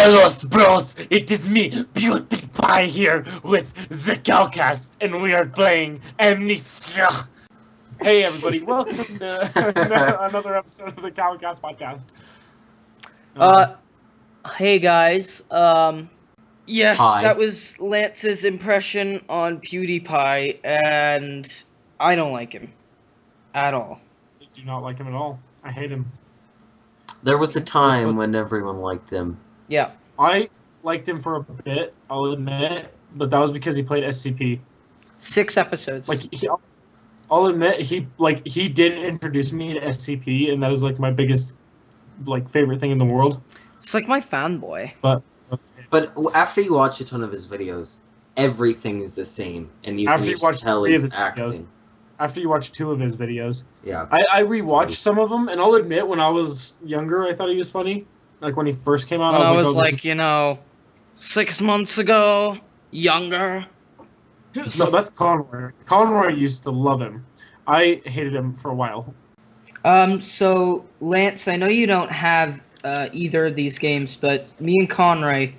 Hello, bros! It is me, Pewdiepie here with the COWCAST, and we are playing Amnesia. Hey everybody, welcome to another episode of the COWCAST podcast. Hey guys, yes, Hi. that was Lance's impression on PewDiePie, and I don't like him. At all. I do not like him at all. I hate him. There was a time when everyone liked him. Yeah. I liked him for a bit, I'll admit, but that was because he played SCP. 6 episodes. I'll admit, he did introduce me to SCP, and that is, my biggest, favorite thing in the world. It's like my fanboy. But after you watch a ton of his videos, everything is the same, and you can just tell he's acting. After you watch 2 of his videos. Yeah. I rewatched some of them, and I'll admit, when I was younger, I thought he was funny. Like, when he first came out, When I was like, 6 months ago, younger. No, that's Conroy. Conroy used to love him. I hated him for a while. So, Lance, I know you don't have either of these games, but me and Conroy,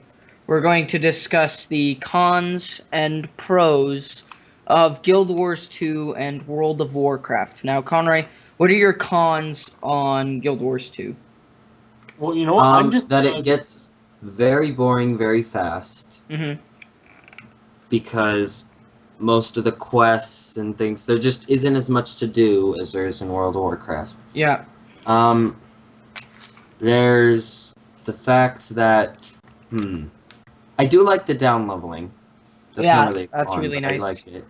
we're going to discuss the cons and pros of Guild Wars 2 and World of Warcraft. Now, Conroy, what are your cons on Guild Wars 2? Well, you know what? It gets very boring very fast. Mm-hmm. Because most of the quests and things, there just isn't as much to do as there is in World of Warcraft. Yeah. There's the fact that, I do like the down leveling. That's not really that's fun, really but nice. I like it.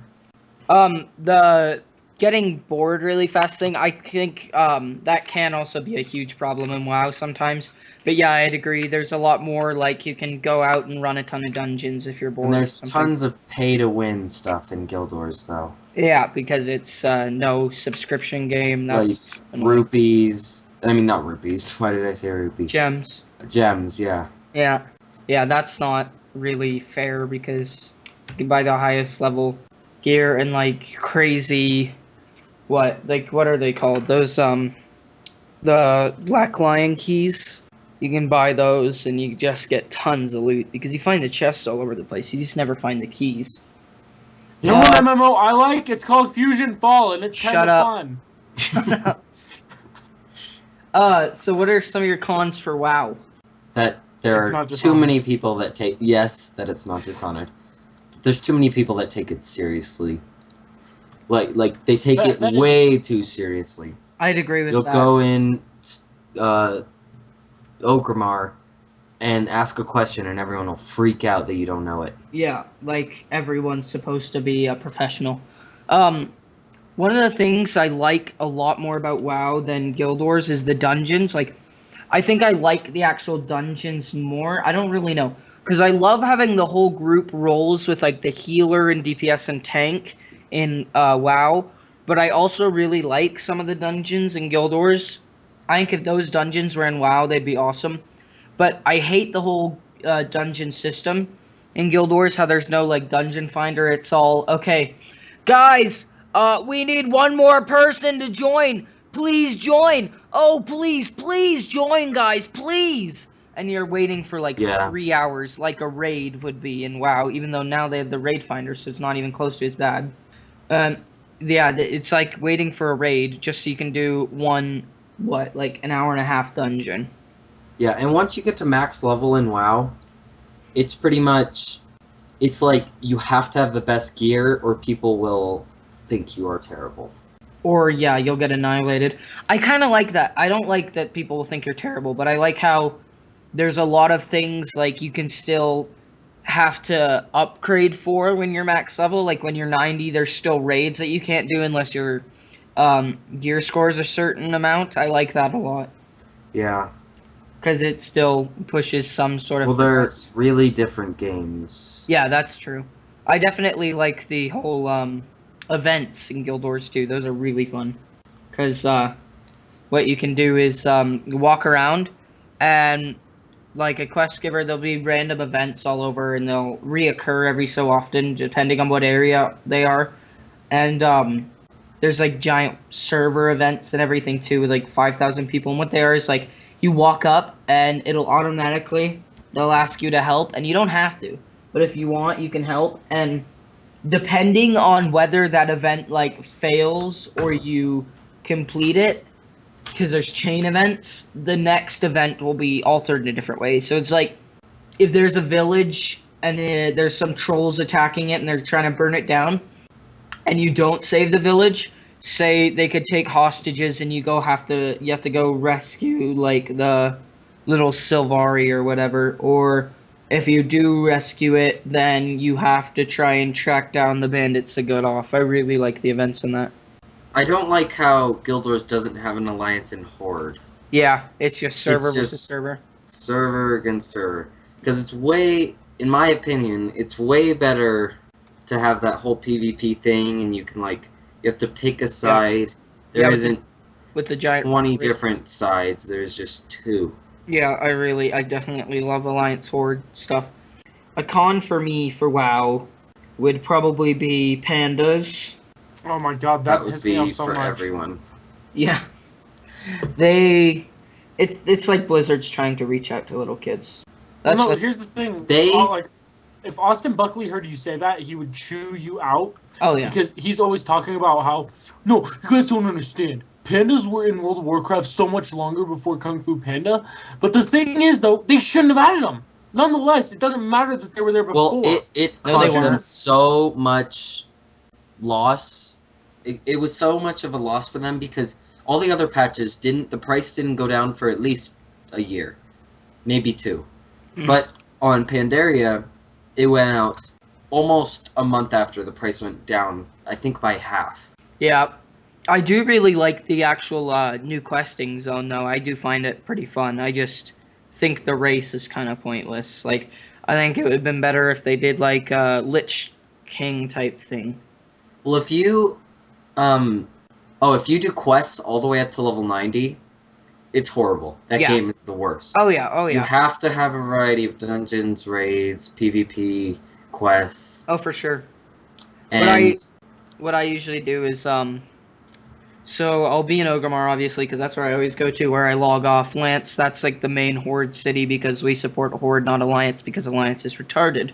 The getting bored really fast thing, I think that can also be a huge problem in WoW sometimes. But yeah, I'd agree. There's a lot more, you can go out and run a ton of dungeons if you're bored. And there's tons of pay-to-win stuff in Guild Wars, though. Yeah, because it's no subscription game. That's rupees. I mean, not rupees. Why did I say rupees? Gems. Gems, yeah. Yeah, that's not really fair because you can buy the highest level gear and crazy. What are they called? Those the Black Lion keys. You can buy those and you just get tons of loot because you find the chests all over the place. You just never find the keys. You know what MMO I like? It's called Fusion Fall, and it's kind of fun. Shut up. So what are some of your cons for WoW? That there are too many people that take... Yes, that it's not Dishonored. There's too many people that take it seriously. They take it way too seriously. I'd agree with that. You'll go in... Ogrimmar and ask a question and everyone will freak out that you don't know it. Yeah, everyone's supposed to be a professional. One of the things I like a lot more about WoW than Guild Wars is the dungeons. I think I like the actual dungeons more. I don't really know. Because I love having the whole group roles with the healer and DPS and tank in WoW. But I also really like some of the dungeons in Guild Wars. I think if those dungeons were in WoW, they'd be awesome. But I hate the whole dungeon system in Guild Wars, how there's no, dungeon finder. It's all, okay, guys, we need one more person to join. Please join. Oh, please join, guys, please. And you're waiting for, 3 hours, like a raid would be in WoW, even though now they have the raid finder, so it's not even close to as bad. Yeah, it's like waiting for a raid just so you can do one... an hour and a half dungeon. Yeah, and once you get to max level in WoW, it's pretty much... It's you have to have the best gear or people will think you are terrible. Or, yeah, you'll get annihilated. I kind of like that. I don't like that people will think you're terrible, but I like how there's a lot of things, you can still have to upgrade for when you're max level. When you're 90, there's still raids that you can't do unless you're... gear scores a certain amount. I like that a lot. Yeah. Because it still pushes some sort of... Well, they're really different games. Yeah, that's true. I definitely like the whole, events in Guild Wars 2. Those are really fun. Because, what you can do is, walk around, and, a quest giver, there'll be random events all over, and they'll reoccur every so often, depending on what area they are. And, there's giant server events and everything too with 5,000 people, and what they are is you walk up and it'll automatically they'll ask you to help, and you don't have to. But if you want, you can help, and depending on whether that event, like, fails or you complete it, because there's chain events, the next event will be altered in a different way. So it's like, if there's a village and there's some trolls attacking it and they're trying to burn it down, and you don't save the village, say they could take hostages and you have to go rescue, like, the little Sylvari or whatever, or if you do rescue it, then you have to try and track down the bandits to get off. I really like the events in that. I don't like how Guild Wars doesn't have an alliance in Horde. Yeah, it's just server versus server. Server against server. Because it's way, in my opinion, it's way better to have that whole PvP thing, and you can, like, you have to pick a side. Yeah. There isn't with the giant 20 different sides, there's just 2. Yeah, I definitely love Alliance Horde stuff. A con for me for WoW would probably be pandas. Oh my god, that would be so for much. everyone. Yeah. It's like Blizzard's trying to reach out to little kids. Here's the thing. If Austin Buckley heard you say that, he would chew you out. Oh, yeah. Because he's always talking about how, no, you guys don't understand. Pandas were in World of Warcraft so much longer before Kung Fu Panda. But the thing is, though, they shouldn't have added them. Nonetheless, it doesn't matter that they were there before. Well, it caused them so much loss. It was so much of a loss for them because all the other patches the price didn't go down for at least a year. Maybe 2. But on Pandaria, it went out almost a month after the price went down, I think by half. Yeah. I do really like the actual new questing zone, though. I do find it pretty fun. I just think the race is kind of pointless. Like, I think it would have been better if they did, like, a Lich King type thing. Well, if you do quests all the way up to level 90, it's horrible. That game is the worst. Oh, yeah. You have to have a variety of dungeons, raids, PvP, quests. Oh, for sure. And what I usually do is, so I'll be in Orgrimmar, obviously, because that's where I always go to, where I log off. Lance, that's like the main Horde city, because we support Horde, not Alliance, because Alliance is retarded.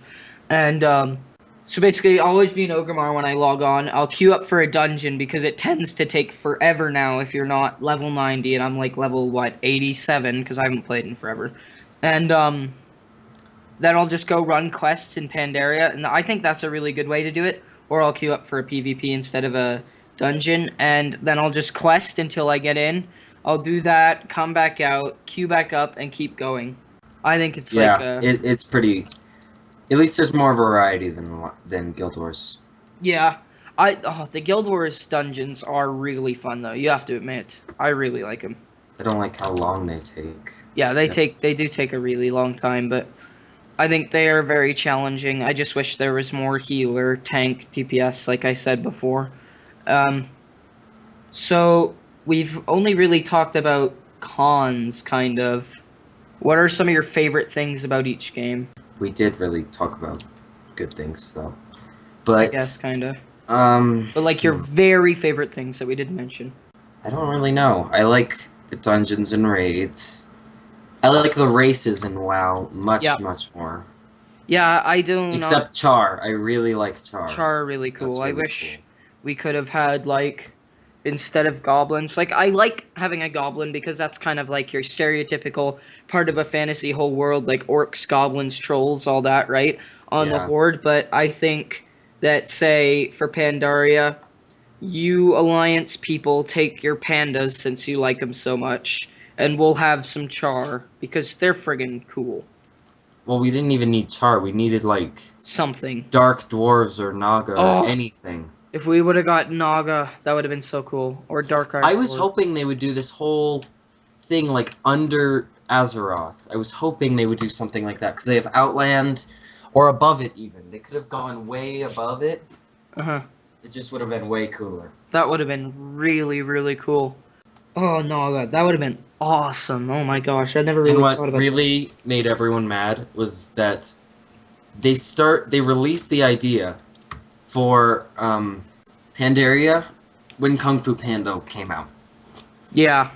And, so basically, I'll always be in Orgrimmar when I log on. I'll queue up for a dungeon, because it tends to take forever now if you're not level 90, and I'm like level, 87, because I haven't played in forever. And, then I'll just go run quests in Pandaria, and I think that's a really good way to do it. Or I'll queue up for a PvP instead of a dungeon, and then I'll just quest until I get in. I'll do that, come back out, queue back up, and keep going. I think it's it's pretty. At least there's more variety than Guild Wars. Yeah, the Guild Wars dungeons are really fun though. You have to admit, I really like them. I don't like how long they take. Yeah, they do take a really long time, but I think they are very challenging. I just wish there was more healer, tank, DPS, like I said before. So we've only really talked about cons, kind of. What are some of your favorite things about each game? We did really talk about good things, though. But I guess, kind of. But like your very favorite things that we didn't mention. I don't really know. I like the dungeons and raids. I like the races in WoW much more. Yeah, I do. Except Char. I really like Char. Char are really cool. I wish we could have had, like, instead of goblins. Like, I like having a goblin because that's kind of like your stereotypical part of a fantasy whole world, like orcs, goblins, trolls, all that, right? On the Horde. But I think that, say, for Pandaria, you Alliance people take your pandas since you like them so much, and we'll have some Char because they're friggin' cool. Well, we didn't even need Char. We needed, like, something. Dark dwarves or Naga or anything. If we would have got Naga, that would have been so cool. Or Dark Art. I was hoping they would do this whole thing, like, under Azeroth. I was hoping they would do something like that, because they have Outland, or above it, even. They could have gone way above it. Uh-huh. It just would have been way cooler. That would have been really, really cool. Oh, Naga, that would have been awesome. Oh my gosh, I never really thought about that. What really made everyone mad was that they released the idea for Pandaria when Kung Fu Panda came out. Yeah.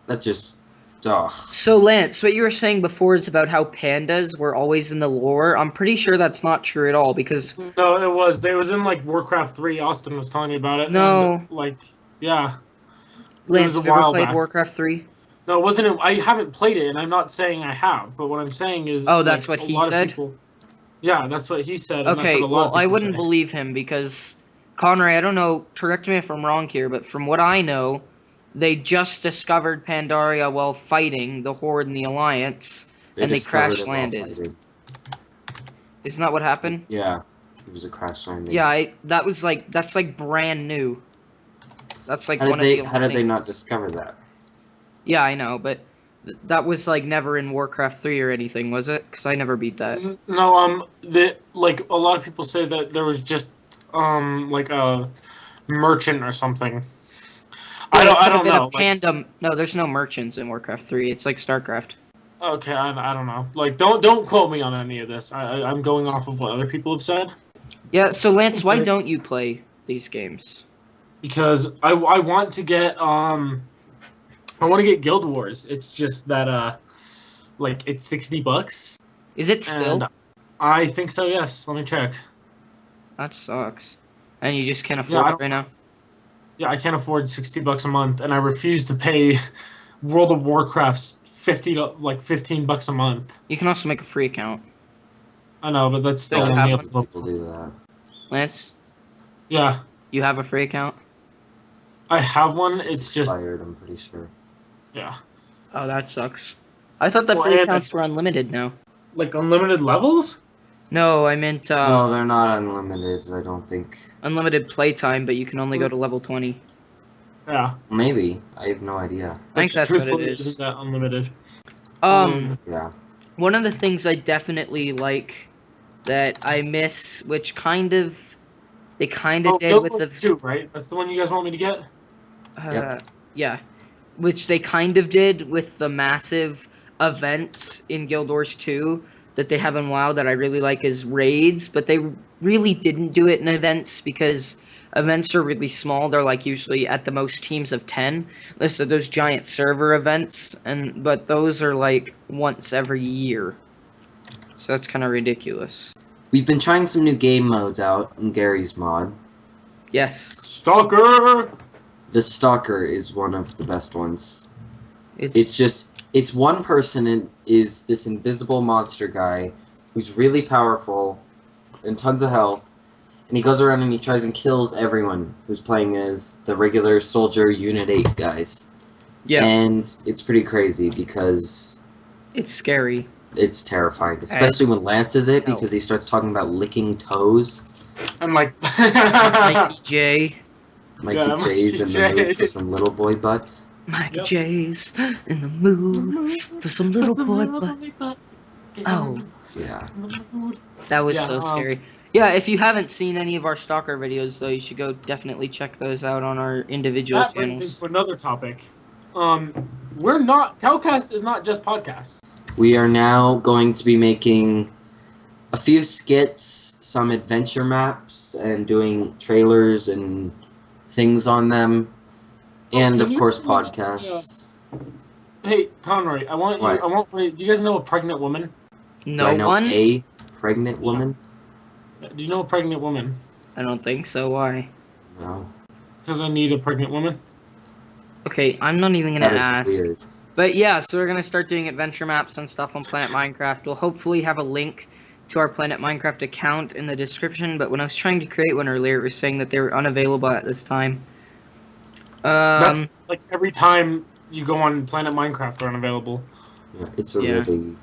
That just Ugh. So Lance, what you were saying before is about how pandas were always in the lore. I'm pretty sure that's not true at all because No, it was. They was in like Warcraft 3. Austin was telling me about it. No. And, like, yeah. Lance, a have you ever while played back. Warcraft 3? No, it wasn't. I haven't played it, and I'm not saying I have. But what I'm saying is. Oh, that's like, what a he lot of said? people- yeah, that's what he said. And Okay, that's what a lot of well, I people wouldn't say. believe him because Conray, I don't know, correct me if I'm wrong here, but from what I know, they just discovered Pandaria while fighting the Horde and the Alliance, and they discovered crash it while landed. fighting. Isn't that what happened? Yeah, it was a crash landing. Yeah, that's like brand new. That's like How one did of the how did they things. not discover that? Yeah, I know, but that was like never in Warcraft 3 or anything, was it? Because I never beat that. No, like a lot of people say that there was just like a merchant or something. I don't know. Like, no, there's no merchants in Warcraft 3. It's like StarCraft. Okay, I don't know. Like, don't quote me on any of this. I'm going off of what other people have said. Yeah, so Lance, why don't you play these games? Because I want to get I want to get Guild Wars. It's just that like it's $60. Is it still? And I think so. Yes. Let me check. That sucks. And you just can't afford it right now? Yeah, I can't afford $60 a month, and I refuse to pay World of Warcraft's $15 a month. You can also make a free account. I know, but that's still Think only of up. People do that. Lance, Yeah, you have a free account? I have one. It's just expired, I'm pretty sure. yeah, Oh, that sucks. I thought that Well, free and accounts were unlimited now. like unlimited levels. No, I meant No, they're not unlimited, I don't think. unlimited playtime, but you can only go to level 20. Yeah, Maybe. I have no idea. I think that's what it truthfully, is. Isn't that unlimited? Yeah. One of the things I definitely like that I miss, which they kind of did Guild with Wars the 2, right? That's the one you guys want me to get. Yep. Yeah, which they kind of did with the massive events in Guild Wars 2 that they have in WoW that I really like is raids, but they really didn't do it in events because events are really small. They're like usually at the most teams of 10. Listen, those giant server events, but those are like once every year. So that's kind of ridiculous. We've been trying some new game modes out in Gary's mod. Yes. Stalker. The Stalker is one of the best ones. It's It's one person and is this invisible monster guy who's really powerful and tons of health, and he goes around and he tries and kills everyone who's playing as the regular soldier Unit 8 guys. yeah, And it's pretty crazy because it's scary. it's terrifying, especially when Lance is it, No. because he starts talking about licking toes. I'm like. Mikey J. Mikey Yeah, J's in Mikey the mood J. for some little boy butt. Mikey Yep. J's in the mood for some little boy butt. Oh, Yeah. that was Yeah, so scary. Yeah, if you haven't seen any of our Stalker videos, though, you should go definitely check those out on our individual That brings me channels. to another topic. COWCAST is not just podcasts. We are now going to be making a few skits, some adventure maps, and doing trailers and things on them. And, Can of you course, tell me, podcasts. Hey, Conroy, I want you. Do you guys know a pregnant woman? Do I No know one? a pregnant woman? Do you know a pregnant woman? I don't think so. Why? No. Because I need a pregnant woman. Okay, I'm not even gonna That ask. is weird. But yeah, so we're gonna start doing adventure maps and stuff on Planet Minecraft. We'll hopefully have a link to our Planet Minecraft account in the description, but when I was trying to create one earlier, it was saying that they were unavailable at this time. That's like every time you go on Planet Minecraft, they're unavailable. Yeah, it's a Yeah. really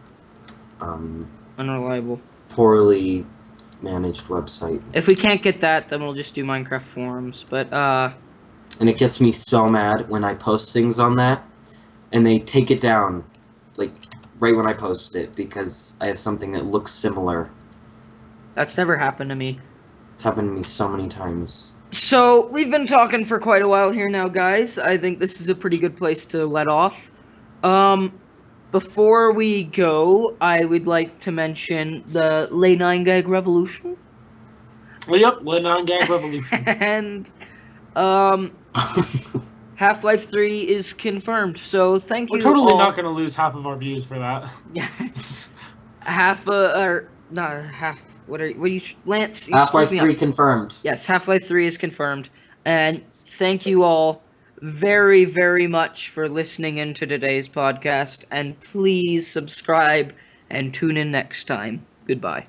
unreliable. poorly managed website. If we can't get that, then we'll just do Minecraft forums. But And it gets me so mad when I post things on that, and they take it down, like, right when I post it, because I have something that looks similar. that's never happened to me. It's happened to me so many times. So, we've been talking for quite a while here now, guys. I think this is a pretty good place to let off. Before we go, I would like to mention the Lay 9 Gag Revolution. Well, yep, Len on Gag Revolution. And, Half-Life 3 is confirmed. So thank you. We're totally all. not going to lose half of our views for that. Yeah. What are you, Lance? You Half-Life screwed me 3 up. confirmed. Yes, Half-Life 3 is confirmed. And thank you all very, very much for listening into today's podcast. And please subscribe and tune in next time. Goodbye.